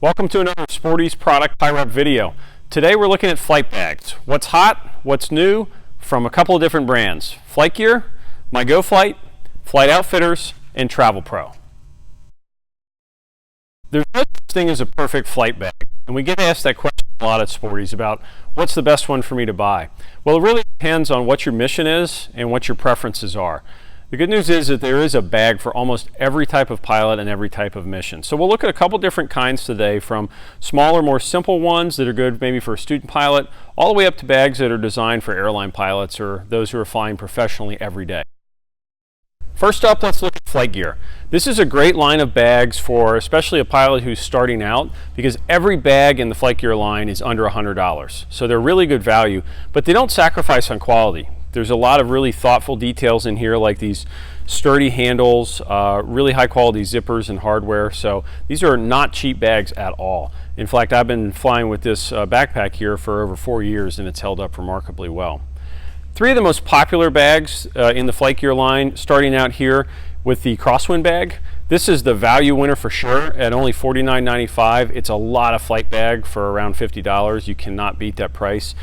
Welcome to another Sporty's Product PIREP video. Today we're looking at flight bags. What's hot, what's new, from a couple of different brands. Flight Gear, MyGoFlight, Flight Outfitters, and Travelpro. There's no such thing as a perfect flight bag, and we get asked that question a lot at Sporty's about what's the best one for me to buy. Well, it really depends on what your mission is and what your preferences are. The good news is that there is a bag for almost every type of pilot and every type of mission. So we'll look at a couple different kinds today, from smaller, more simple ones that are good maybe for a student pilot, all the way up to bags that are designed for airline pilots or those who are flying professionally every day. First up, let's look at Flight Gear. This is a great line of bags for especially a pilot who's starting out, because every bag in the Flight Gear line is under $100. So they're really good value, but they don't sacrifice on quality. There's a lot of really thoughtful details in here, like these sturdy handles, really high quality zippers and hardware. So these are not cheap bags at all. In fact, I've been flying with this backpack here for over 4 years and it's held up remarkably well. Three of the most popular bags in the Flight Gear line, starting out here with the Crosswind bag. This is the value winner for sure at only $49.95. It's a lot of flight bag for around $50. You cannot beat that price.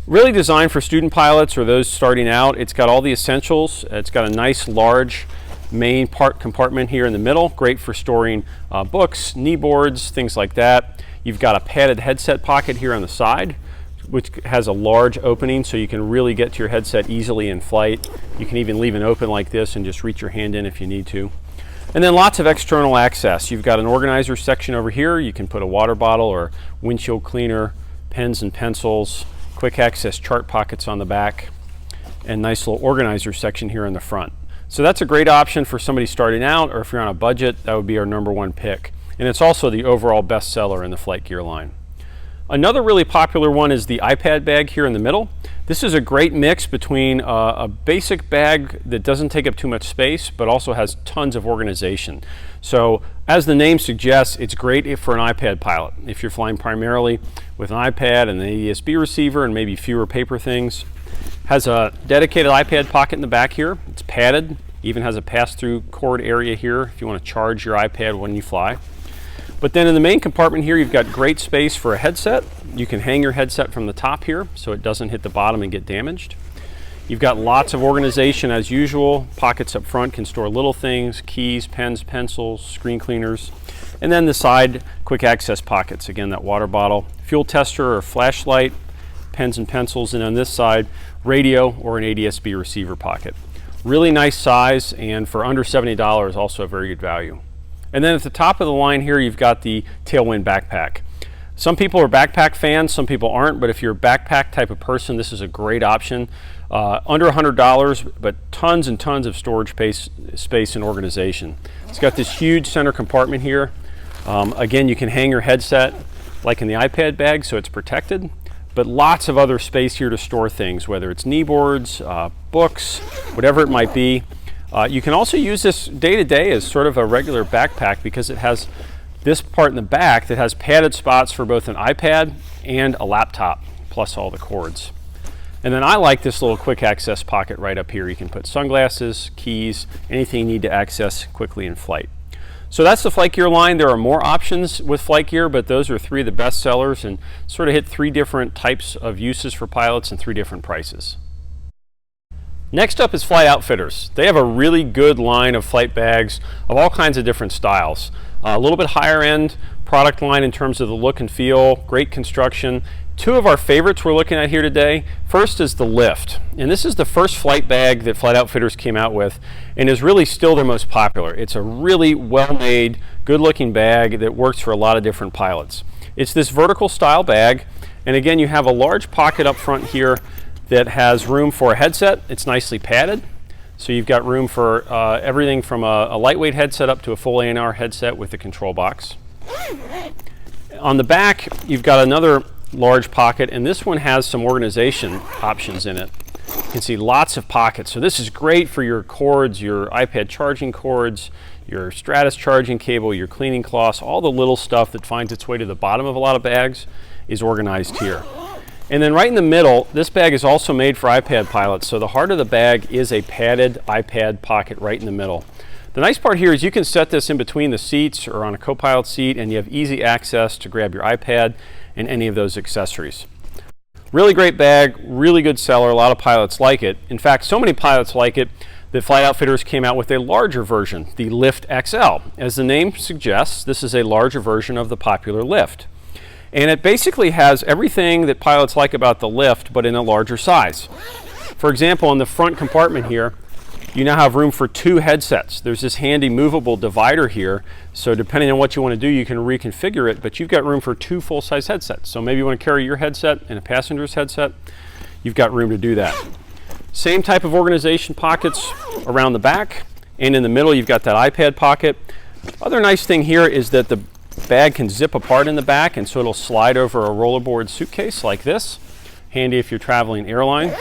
Really designed for student pilots or those starting out. It's got all the essentials. It's got a nice large main part compartment here in the middle, great for storing books, knee boards, things like that. You've got a padded headset pocket here on the side, which has a large opening so you can really get to your headset easily in flight. You can even leave it open like this and just reach your hand in if you need to. And then lots of external access. You've got an organizer section over here. You can put a water bottle or windshield cleaner, pens and pencils, quick access chart pockets on the back, and nice little organizer section here in the front. So that's a great option for somebody starting out, or if you're on a budget, that would be our #1 pick. And it's also the overall best seller in the Flight Gear line. Another really popular one is the iPad bag here in the middle. This is a great mix between a basic bag that doesn't take up too much space, but also has tons of organization. So as the name suggests, it's great for an iPad pilot. If you're flying primarily with an iPad and an ADS-B receiver and maybe fewer paper things. Has a dedicated iPad pocket in the back here. It's padded, even has a pass-through cord area here if you want to charge your iPad when you fly. But then in the main compartment here, you've got great space for a headset. You can hang your headset from the top here so it doesn't hit the bottom and get damaged. You've got lots of organization as usual. Pockets up front can store little things, keys, pens, pencils, screen cleaners. And then the side quick access pockets. Again, that water bottle, fuel tester or flashlight, pens and pencils, and on this side, radio or an ADS-B receiver pocket. Really nice size, and for under $70, also a very good value. And then at the top of the line here, you've got the Tailwind backpack. Some people are backpack fans, some people aren't, but if you're a backpack type of person, this is a great option. Under $100, but tons and tons of storage space and organization. It's got this huge center compartment here. Again, you can hang your headset like in the iPad bag, so it's protected, but lots of other space here to store things, whether it's knee boards, books, whatever it might be. You can also use this day to day as sort of a regular backpack, because it has this part in the back that has padded spots for both an iPad and a laptop, plus all the cords. And then I like this little quick access pocket right up here. You can put sunglasses, keys, anything you need to access quickly in flight. So that's the Flight Gear line. There are more options with Flight Gear, but those are three of the best sellers and sort of hit three different types of uses for pilots and three different prices. Next up is Flight Outfitters. They have a really good line of flight bags of all kinds of different styles. A little bit higher end product line in terms of the look and feel, great construction. Two of our favorites we're looking at here today. First is the Lift, and this is the first flight bag that Flight Outfitters came out with and is really still their most popular. It's a really well-made, good-looking bag that works for a lot of different pilots. It's this vertical style bag, and again, you have a large pocket up front here that has room for a headset. It's nicely padded, so you've got room for everything from a lightweight headset up to a full ANR headset with a control box. On the back, you've got another large pocket, and this one has some organization options in it. You can see lots of pockets, so this is great for your cords, your iPad charging cords, your Stratus charging cable, your cleaning cloths. All the little stuff that finds its way to the bottom of a lot of bags is organized here. And then right in the middle, this bag is also made for iPad pilots, so the heart of the bag is a padded iPad pocket right in the middle. The nice part here is you can set this in between the seats or on a co-pilot seat, and you have easy access to grab your iPad and any of those accessories. Really great bag, really good seller. A lot of pilots like it. In fact, so many pilots like it that Flight Outfitters came out with a larger version, the Lift XL. As the name suggests, this is a larger version of the popular Lift. And it basically has everything that pilots like about the Lift, but in a larger size. For example, in the front compartment here, you now have room for 2 headsets. There's this handy movable divider here, so depending on what you want to do, you can reconfigure it, but you've got room for 2 full-size headsets. So maybe you want to carry your headset and a passenger's headset, you've got room to do that. Same type of organization pockets around the back, and in the middle you've got that iPad pocket. Other nice thing here is that the bag can zip apart in the back, and so it'll slide over a Rollaboard suitcase like this. Handy if you're traveling airline.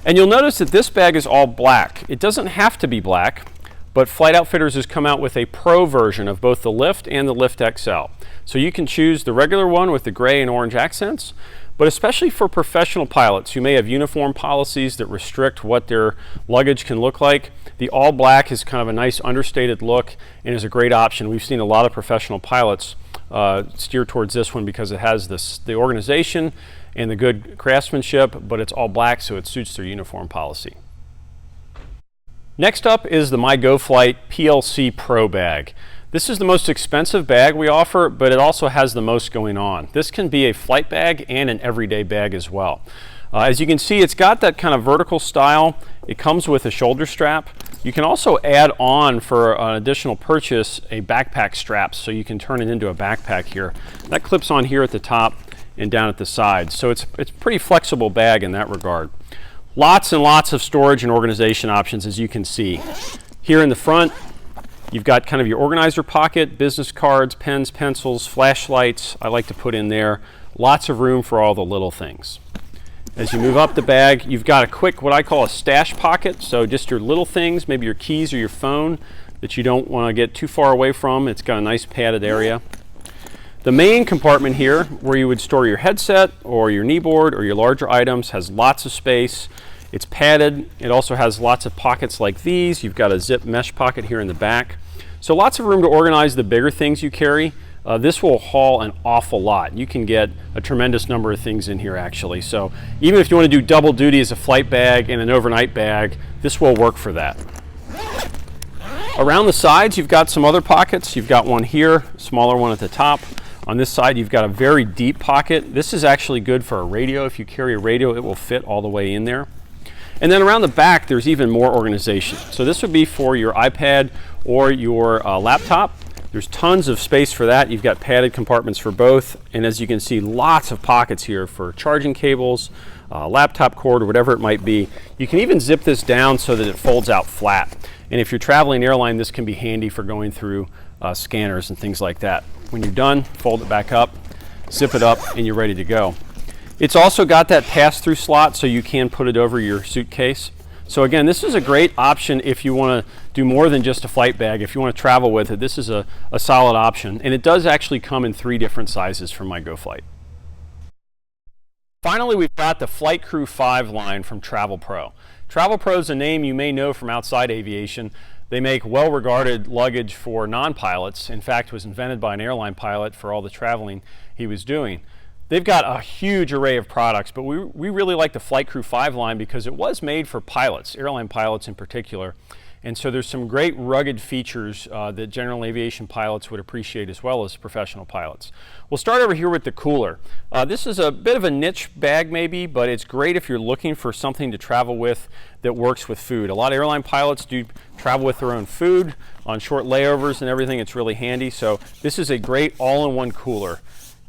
And you'll notice that this bag is all black. It doesn't have to be black, but Flight Outfitters has come out with a Pro version of both the Lift and the Lift XL. So you can choose the regular one with the gray and orange accents, but especially for professional pilots who may have uniform policies that restrict what their luggage can look like, the all black is kind of a nice understated look and is a great option. We've seen a lot of professional pilots steer towards this one because it has the organization and the good craftsmanship, but it's all black, so it suits their uniform policy. Next up is the MyGoFlight PLC Pro Bag. This is the most expensive bag we offer, but it also has the most going on. This can be a flight bag and an everyday bag as well. As you can see, it's got that kind of vertical style. It comes with a shoulder strap. You can also add on, for an additional purchase, a backpack strap, so you can turn it into a backpack here. That clips on here at the top and down at the sides. So it's a pretty flexible bag in that regard. Lots and lots of storage and organization options, as you can see. Here in the front, you've got kind of your organizer pocket, business cards, pens, pencils, flashlights I like to put in there. Lots of room for all the little things. As you move up the bag, you've got a quick, what I call a stash pocket. So just your little things, maybe your keys or your phone that you don't want to get too far away from. It's got a nice padded area. The main compartment here, where you would store your headset or your kneeboard or your larger items, has lots of space. It's padded. It also has lots of pockets like these. You've got a zip mesh pocket here in the back. So lots of room to organize the bigger things you carry. This will haul an awful lot. You can get a tremendous number of things in here actually. So even if you want to do double duty as a flight bag and an overnight bag, this will work for that. Around the sides, you've got some other pockets. You've got one here, smaller one at the top. On this side, you've got a very deep pocket. This is actually good for a radio. If you carry a radio, it will fit all the way in there. And then around the back, there's even more organization. So this would be for your iPad or your laptop. There's tons of space for that. You've got padded compartments for both. And as you can see, lots of pockets here for charging cables, laptop cord, or whatever it might be. You can even zip this down so that it folds out flat. And if you're traveling airline, this can be handy for going through scanners and things like that. When you're done, fold it back up, zip it up, and you're ready to go. It's also got that pass-through slot, so you can put it over your suitcase. So again, this is a great option if you want to do more than just a flight bag. If you want to travel with it, this is a solid option. And it does actually come in 3 different sizes from MyGoFlight. Finally, we've got the FlightCrew 5 line from Travelpro. Travelpro is a name you may know from outside aviation. They make well-regarded luggage for non-pilots. In fact, it was invented by an airline pilot for all the traveling he was doing. They've got a huge array of products, but we really like the FlightCrew 5 line because it was made for pilots, airline pilots in particular. And so there's some great rugged features that general aviation pilots would appreciate as well as professional pilots. We'll start over here with the cooler. This is a bit of a niche bag maybe, but it's great if you're looking for something to travel with that works with food. A lot of airline pilots do travel with their own food on short layovers and everything. It's really handy. So this is a great all-in-one cooler.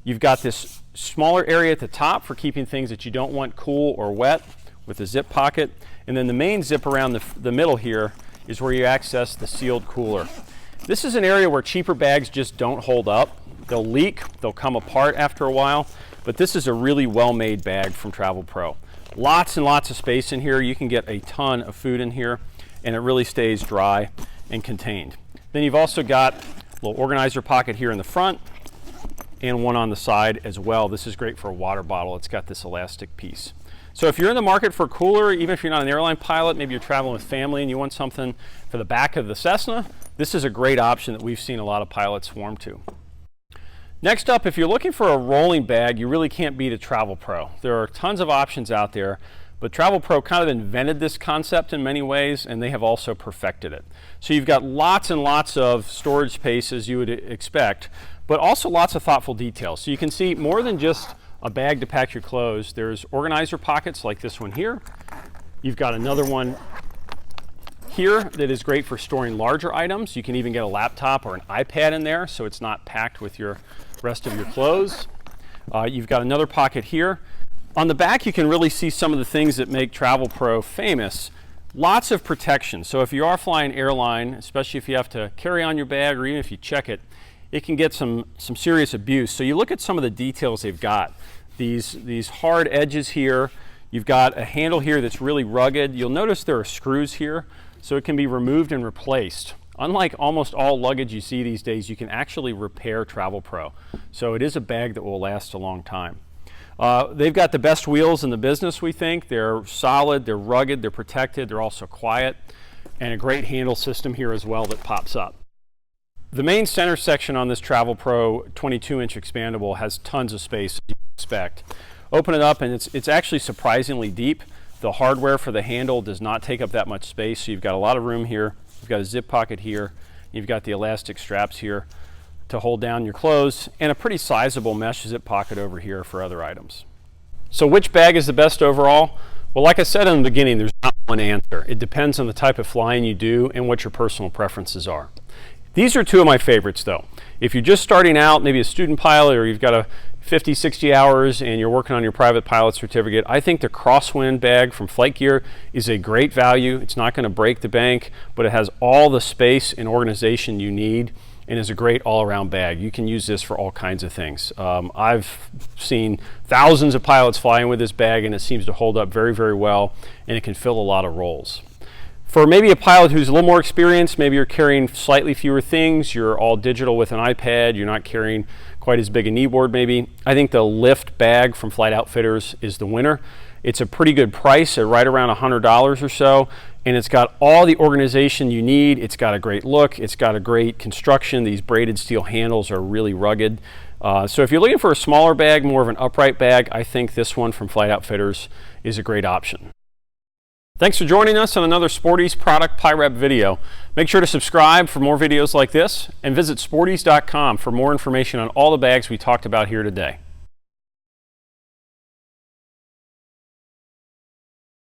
You've got this smaller area at the top for keeping things that you don't want cool or wet with a zip pocket. And then the main zip around the middle here is where you access the sealed cooler. This is an area where cheaper bags just don't hold up. They'll leak, they'll come apart after a while, but this is a really well-made bag from Travelpro. Lots and lots of space in here. You can get a ton of food in here, and it really stays dry and contained. Then you've also got a little organizer pocket here in the front and one on the side as well. This is great for a water bottle. It's got this elastic piece. So if you're in the market for cooler, even if you're not an airline pilot, maybe you're traveling with family and you want something for the back of the Cessna, this is a great option that we've seen a lot of pilots swarm to. Next up, if you're looking for a rolling bag, you really can't beat a Travelpro. There are tons of options out there, but Travelpro kind of invented this concept in many ways, and they have also perfected it. So you've got lots and lots of storage space as you would expect, but also lots of thoughtful details. So you can see more than just a bag to pack your clothes. There's organizer pockets like this one here. You've got another one here that is great for storing larger items. You can even get a laptop or an iPad in there, so it's not packed with your rest of your clothes. You've got another pocket here. On the back, you can really see some of the things that make Travelpro famous. Lots of protection. So if you are flying airline, especially if you have to carry on your bag or even if you check it, it can get some serious abuse. So you look at some of the details they've got. These hard edges here. You've got a handle here that's really rugged. You'll notice there are screws here, so it can be removed and replaced. Unlike almost all luggage you see these days, you can actually repair Travelpro. So it is a bag that will last a long time. They've got the best wheels in the business, we think. They're solid, they're rugged, they're protected, they're also quiet, and a great handle system here as well that pops up. The main center section on this Travelpro 22-inch expandable has tons of space, as you expect. Open it up and it's actually surprisingly deep. The hardware for the handle does not take up that much space, so you've got a lot of room here. You've got a zip pocket here. You've got the elastic straps here to hold down your clothes, and a pretty sizable mesh zip pocket over here for other items. So which bag is the best overall? Well, like I said in the beginning, there's not one answer. It depends on the type of flying you do and what your personal preferences are. These are two of my favorites though. If you're just starting out, maybe a student pilot, or you've got a 50, 60 hours and you're working on your private pilot certificate, I think the Crosswind bag from FlightGear is a great value. It's not going to break the bank, but it has all the space and organization you need and is a great all-around bag. You can use this for all kinds of things. I've seen thousands of pilots flying with this bag, and it seems to hold up very, very well, and it can fill a lot of roles. For maybe a pilot who's a little more experienced, maybe you're carrying slightly fewer things, you're all digital with an iPad, you're not carrying quite as big a kneeboard maybe, I think the Lift bag from Flight Outfitters is the winner. It's a pretty good price at right around $100 or so, and it's got all the organization you need. It's got a great look, it's got a great construction. These braided steel handles are really rugged. So if you're looking for a smaller bag, more of an upright bag, I think this one from Flight Outfitters is a great option. Thanks for joining us on another Sporty's Product PIREP video. Make sure to subscribe for more videos like this, and visit sportys.com for more information on all the bags we talked about here today.